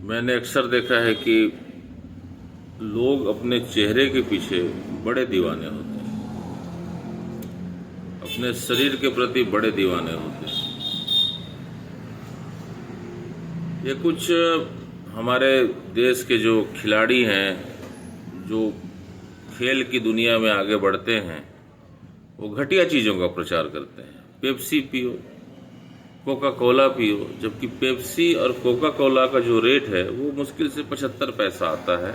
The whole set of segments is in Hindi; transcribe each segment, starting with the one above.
मैंने अक्सर देखा है कि लोग अपने चेहरे के पीछे बड़े दीवाने होते हैं, अपने शरीर के प्रति बड़े दीवाने होते हैं। ये कुछ हमारे देश के जो खिलाड़ी हैं, जो खेल की दुनिया में आगे बढ़ते हैं, वो घटिया चीज़ों का प्रचार करते हैं। पेप्सी पियो, कोका कोला पियो, जबकि पेप्सी और कोका कोला का जो रेट है वो मुश्किल से 75 पैसा आता है।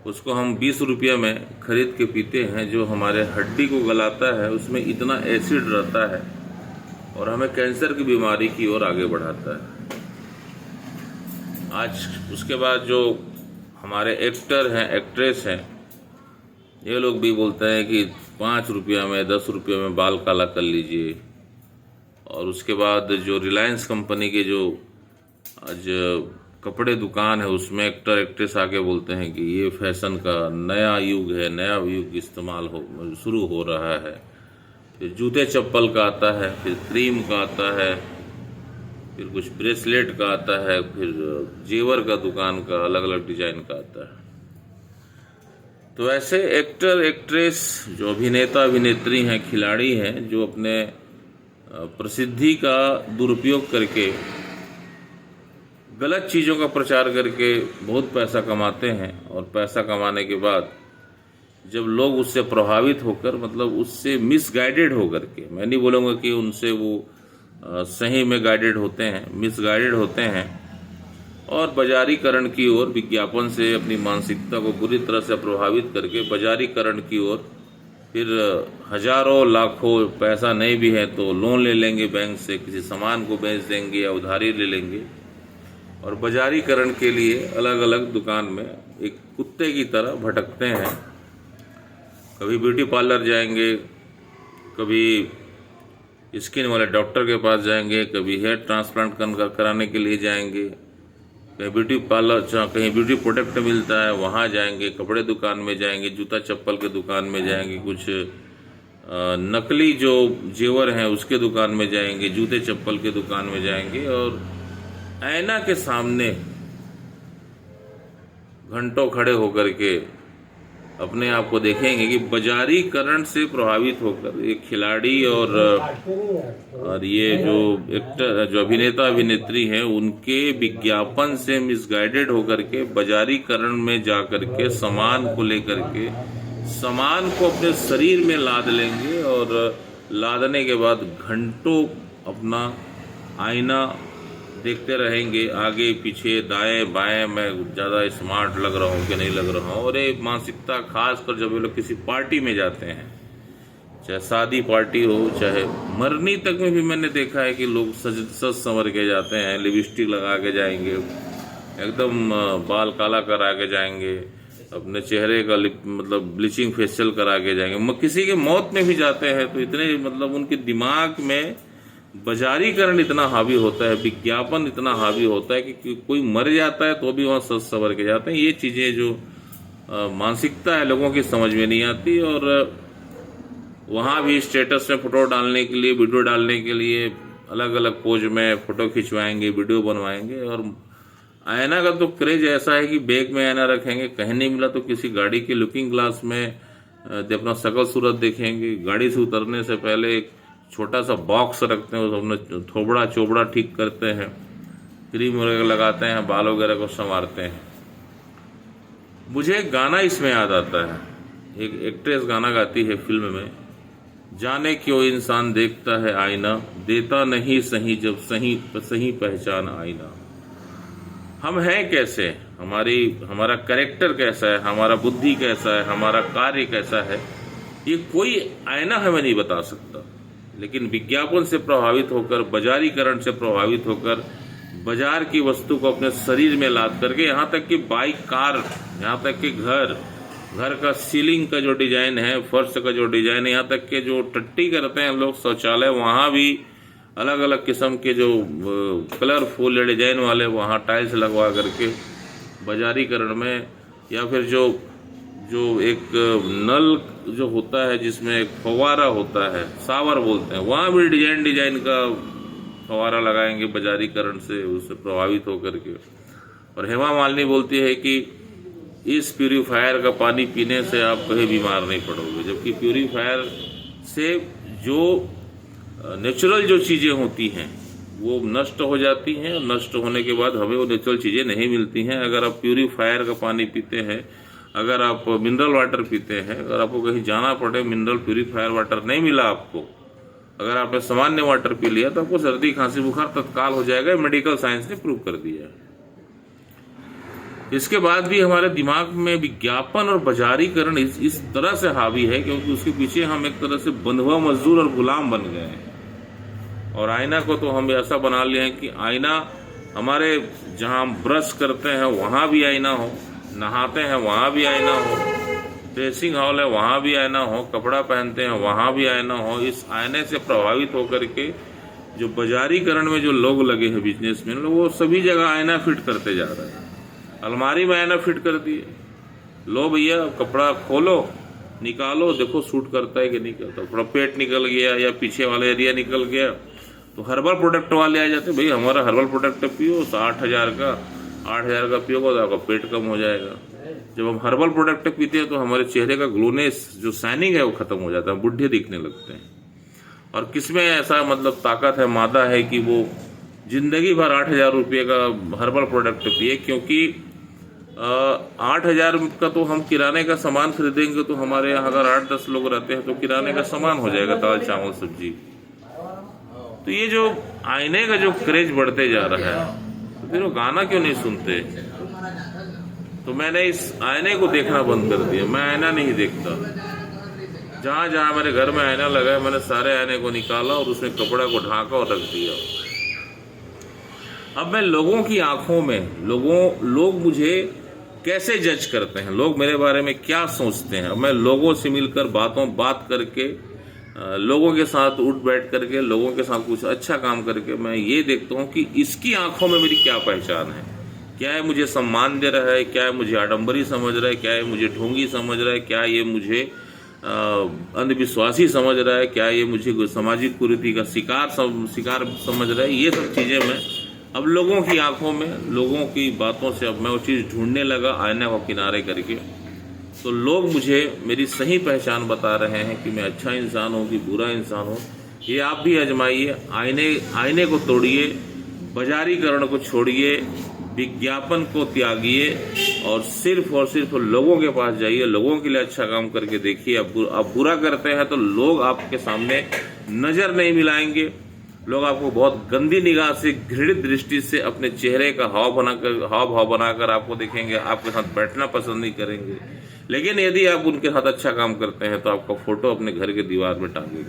उसको हम 20 रुपये में खरीद के पीते हैं, जो हमारे हड्डी को गलाता है। उसमें इतना एसिड रहता है और हमें कैंसर की बीमारी की ओर आगे बढ़ाता है। आज उसके बाद जो हमारे एक्टर हैं, एक्ट्रेस हैं, ये लोग भी बोलते हैं कि 5 रुपया में, 10 रुपये में बाल काला कर लीजिए। और उसके बाद जो रिलायंस कंपनी के जो आज कपड़े दुकान है, उसमें एक्टर एक्ट्रेस आके बोलते हैं कि ये फैशन का नया युग है, नया युग इस्तेमाल शुरू हो रहा है। फिर जूते चप्पल का आता है, फिर क्रीम का आता है, फिर कुछ ब्रेसलेट का आता है, फिर जेवर का दुकान का अलग अलग डिजाइन का आता है। तो ऐसे एक्टर एक्ट्रेस, जो अभिनेता अभिनेत्री हैं, खिलाड़ी हैं, जो अपने प्रसिद्धि का दुरुपयोग करके, गलत चीज़ों का प्रचार करके बहुत पैसा कमाते हैं। और पैसा कमाने के बाद जब लोग उससे प्रभावित होकर, मतलब उससे मिसगाइडेड होकर के, मैं नहीं बोलूँगा कि उनसे वो सही में गाइडेड होते हैं, मिसगाइडेड होते हैं और बाजारीकरण की ओर, विज्ञापन से अपनी मानसिकता को बुरी तरह से प्रभावित करके बाजारीकरण की ओर, फिर हजारों लाखों पैसा नहीं भी है तो लोन ले लेंगे बैंक से, किसी सामान को बेच देंगे या उधारी ले लेंगे और बाजारीकरण के लिए अलग अलग दुकान में एक कुत्ते की तरह भटकते हैं। कभी ब्यूटी पार्लर जाएंगे, कभी स्किन वाले डॉक्टर के पास जाएंगे, कभी हेयर ट्रांसप्लांट कराने के लिए जाएंगे, कहीं ब्यूटी पार्लर, कहीं ब्यूटी प्रोडक्ट मिलता है वहाँ जाएंगे, कपड़े दुकान में जाएंगे, जूता चप्पल के दुकान में जाएंगे, कुछ नकली जो जेवर हैं उसके दुकान में जाएंगे, जूते चप्पल के दुकान में जाएंगे और आईना के सामने घंटों खड़े होकर के अपने आप को देखेंगे कि बाजारीकरण से प्रभावित होकर ये खिलाड़ी और ये जो एक्टर, जो अभिनेता अभिनेत्री हैं, उनके विज्ञापन से मिसगाइडेड होकर के बाजारीकरण में जा कर के सामान को लेकर के, सामान को अपने शरीर में लाद लेंगे और लादने के बाद घंटों अपना आईना देखते रहेंगे, आगे पीछे दाएं बाएं, मैं ज़्यादा स्मार्ट लग रहा हूँ कि नहीं लग रहा हूँ। और ये मानसिकता, खासकर जब ये लोग किसी पार्टी में जाते हैं, चाहे शादी पार्टी हो, चाहे मरनी तक में भी मैंने देखा है कि लोग सज संवर के जाते हैं, लिपस्टिक लगा के जाएंगे, एकदम बाल काला करा के जाएंगे, अपने चेहरे का मतलब ब्लीचिंग फेशियल करा के जाएंगे। किसी के मौत में भी जाते हैं तो इतने, मतलब उनके दिमाग में बाजारीकरण इतना हावी होता है, विज्ञापन इतना हावी होता है कि कोई मर जाता है तो भी वहाँ सज संवर के जाते हैं। ये चीज़ें जो मानसिकता है लोगों की समझ में नहीं आती। और वहाँ भी स्टेटस में फ़ोटो डालने के लिए, वीडियो डालने के लिए अलग अलग पोज में फ़ोटो खिंचवाएंगे, वीडियो बनवाएंगे। और आईना का तो क्रेज ऐसा है कि बैग में आईना रखेंगे, कहीं नहीं मिला तो किसी गाड़ी की लुकिंग ग्लास में अपना शकल सूरत देखेंगे। गाड़ी से उतरने से पहले एक छोटा सा बॉक्स रखते हैं, उसमें थोबड़ा चोबड़ा ठीक करते हैं, क्रीम वगैरह लगाते हैं, बाल वगैरह को संवारते हैं। मुझे एक गाना इसमें याद आता है, एक एक्ट्रेस गाना गाती है फिल्म में, जाने क्यों इंसान देखता है आईना, देता नहीं सही जब सही पहचान आईना। हम हैं कैसे, हमारा कैरेक्टर कैसा है, हमारा बुद्धि कैसा है, हमारा कार्य कैसा है, ये कोई आईना हमें नहीं बता सकता। लेकिन विज्ञापन से प्रभावित होकर, बाजारीकरण से प्रभावित होकर, बाजार की वस्तु को अपने शरीर में लाद करके, यहाँ तक कि बाइक, कार, यहाँ तक कि घर का सीलिंग का जो डिजाइन है, फर्श का जो डिजाइन है, यहाँ तक कि जो टट्टी करते हैं लोग शौचालय, वहाँ भी अलग अलग किस्म के जो कलरफुल डिजाइन वाले वहाँ टाइल्स लगवा करके बाजारीकरण में, या फिर जो एक नल जो होता है जिसमें एक फव्वारा होता है, शावर बोलते हैं, वहाँ भी डिजाइन का फव्वारा लगाएंगे बाजारीकरण से, उससे प्रभावित होकर के। और हेमा मालिनी बोलती है कि इस प्यूरीफायर का पानी पीने से आप कहीं बीमार नहीं पड़ोगे, जबकि प्यूरीफायर से जो नेचुरल जो चीज़ें होती हैं वो नष्ट हो जाती हैं, और नष्ट होने के बाद हमें वो नेचुरल चीज़ें नहीं मिलती हैं। अगर आप प्यूरीफायर का पानी पीते हैं, अगर आप मिनरल वाटर पीते हैं, अगर आपको कहीं जाना पड़े, मिनरल प्यूरीफायर वाटर नहीं मिला आपको, अगर आपने सामान्य वाटर पी लिया, तो आपको सर्दी खांसी बुखार तत्काल हो जाएगा। मेडिकल साइंस ने प्रूव कर दिया है। इसके बाद भी हमारे दिमाग में विज्ञापन और बाजारीकरण इस तरह से हावी है, क्योंकि उसके पीछे हम एक तरह से बंधुआ मजदूर और गुलाम बन गए हैं। और आईना को तो हम ऐसा बना लिए हैं कि आईना हमारे, जहां हम ब्रश करते हैं वहां भी आईना हो, नहाते हैं वहां भी आईना हो, ड्रेसिंग हॉल है वहां भी आईना हो, कपड़ा पहनते हैं वहां भी आईना हो। इस आईने से प्रभावित होकर के जो बाजारीकरण में जो लोग लगे हैं, बिजनेसमैन लोग, वो सभी जगह आईना फिट करते जा रहे हैं। अलमारी में आईना फिट कर दिए, लो भैया कपड़ा खोलो, निकालो, देखो सूट करता है कि नहीं करता। थोड़ा पेट निकल गया या पीछे वाला एरिया निकल गया, तो हर्बल प्रोडक्ट वाले आ जाते, भाई हमारा हर्बल प्रोडक्ट पियो, 60,000 का, 8,000 का पियोगे तो आपका पेट कम हो जाएगा। जब हम हर्बल प्रोडक्ट पीते हैं तो हमारे चेहरे का ग्लोनेस, जो शाइनिंग है, वो खत्म हो जाता है, बुढ़े दिखने लगते हैं। और किसमें ऐसा मतलब ताकत है, मादा है कि वो जिंदगी भर 8,000 रुपये का हर्बल प्रोडक्ट पिए? क्योंकि 8,000 का तो हम किराने का सामान खरीदेंगे, तो हमारे यहाँ अगर 8-10 लोग रहते हैं तो किराने का सामान हो जाएगा, दाल चावल सब्जी। तो ये जो आईने का जो क्रेज बढ़ते जा रहा है, तो फिर वो गाना क्यों नहीं सुनते? तो मैंने इस आईने को देखना बंद कर दिया। मैं आईना नहीं देखता। जहाँ जहाँ मेरे घर में आईना लगा है, मैंने सारे आईने को निकाला और उसमें कपड़ा को ढांका और रख दिया। अब मैं लोगों की आंखों में, लोग मुझे कैसे जज करते हैं, लोग मेरे बारे में क्या सोचते हैं, मैं लोगों से मिलकर बात करके, लोगों के साथ उठ बैठ करके, लोगों के साथ कुछ अच्छा काम करके मैं ये देखता हूँ कि इसकी आंखों में मेरी क्या पहचान है। क्या है मुझे सम्मान दे रहा है, क्या है मुझे आडंबरी समझ रहा है, क्या है मुझे ढोंगी समझ रहा है, क्या ये मुझे अंधविश्वासी समझ रहा है, क्या ये मुझे सामाजिक कुरीति का शिकार समझ रहा है। ये सब चीज़ें मैं अब लोगों की आंखों में, लोगों की बातों से अब मैं वो चीज़ ढूंढने लगा, आईना को किनारे करके। तो लोग मुझे मेरी सही पहचान बता रहे हैं कि मैं अच्छा इंसान हूँ कि बुरा इंसान हूँ। ये आप भी आजमाइए। आईने को तोड़िए, बाजारीकरण को छोड़िए, विज्ञापन को त्यागिए और सिर्फ लोगों के पास जाइए, लोगों के लिए अच्छा काम करके देखिए। आप बुरा करते हैं तो लोग आपके सामने नज़र नहीं मिलाएंगे, लोग आपको बहुत गंदी निगाह से, घृणित दृष्टि से अपने चेहरे का हाव भाव बनाकर आपको देखेंगे, आपके साथ बैठना पसंद नहीं करेंगे। लेकिन यदि आप उनके साथ अच्छा काम करते हैं तो आपका फोटो अपने घर के दीवार में टांगेंगे,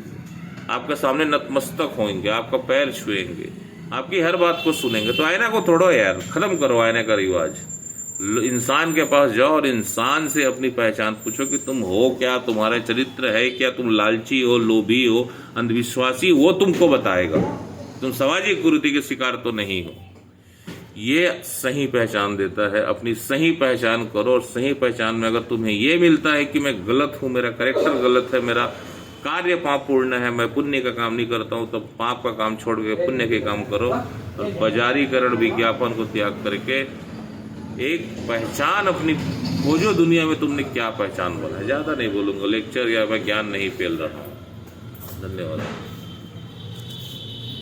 आपके सामने नतमस्तक होंगे, आपका पैर छुएंगे, आपकी हर बात को सुनेंगे। तो आईना को तोड़ो यार, खत्म करो आईने का रिवाज। इंसान के पास जाओ और इंसान से अपनी पहचान पूछो कि तुम हो क्या, तुम्हारा चरित्र है क्या, तुम लालची हो, लोभी हो, अंधविश्वासी, वो तुमको बताएगा। तुम सामाजिक कुरीति के शिकार तो नहीं हो। ये सही पहचान देता है। अपनी सही पहचान करो, और सही पहचान में अगर तुम्हें ये मिलता है कि मैं गलत हूँ, मेरा कैरेक्टर गलत है, मेरा कार्य पापपूर्ण है, मैं पुण्य का काम नहीं करता हूँ, तब पाप का काम छोड़ के पुण्य के काम करो। और बाजारीकरण, विज्ञापन को त्याग करके एक पहचान अपनी खोजो दुनिया में। तुमने क्या पहचान बना है? ज़्यादा नहीं बोलूँगा, लेक्चर या मैं ज्ञान नहीं फैल रहा हूँ। धन्यवाद।